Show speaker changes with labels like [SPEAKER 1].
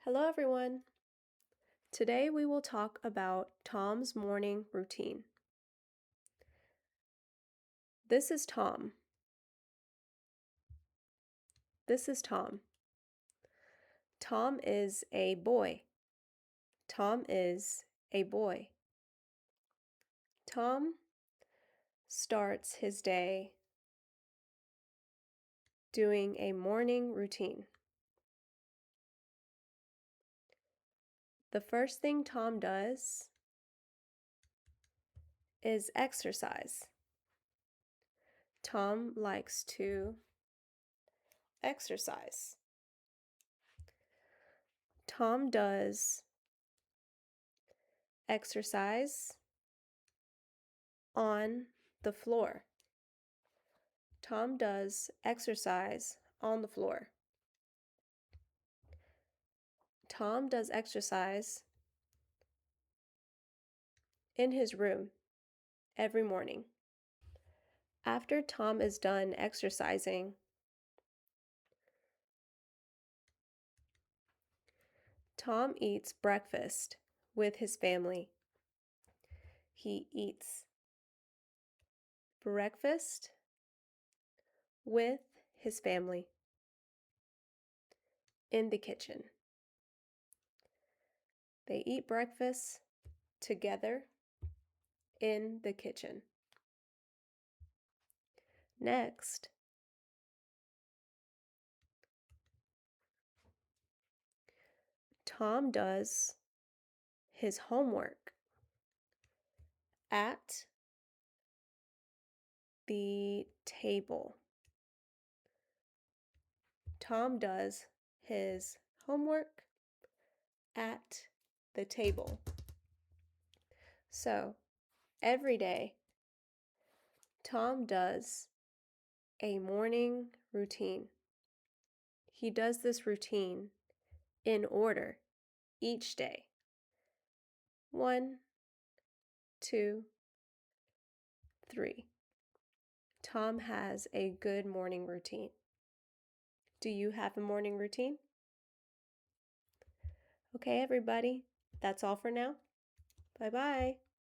[SPEAKER 1] Hello everyone! Today we will talk about Tom's morning routine. This is Tom. This is Tom. Tom is a boy. Tom is a boy. Tom starts his day doing a morning routine. The first thing Tom does is exercise. Tom likes to exercise. Tom does exercise on the floor. Tom does exercise on the floor. Tom does exercise in his room every morning. After Tom is done exercising, Tom eats breakfast with his family. He eats breakfast with his family in the kitchen. They eat breakfast together in the kitchen. Next, Tom does his homework at the table. Tom does his homework at the table. So, every day, Tom does a morning routine. He does this routine in order each day. 1, 2, 3. Tom has a good morning routine. Do you have a morning routine? Okay, everybody, that's all for now. Bye-bye.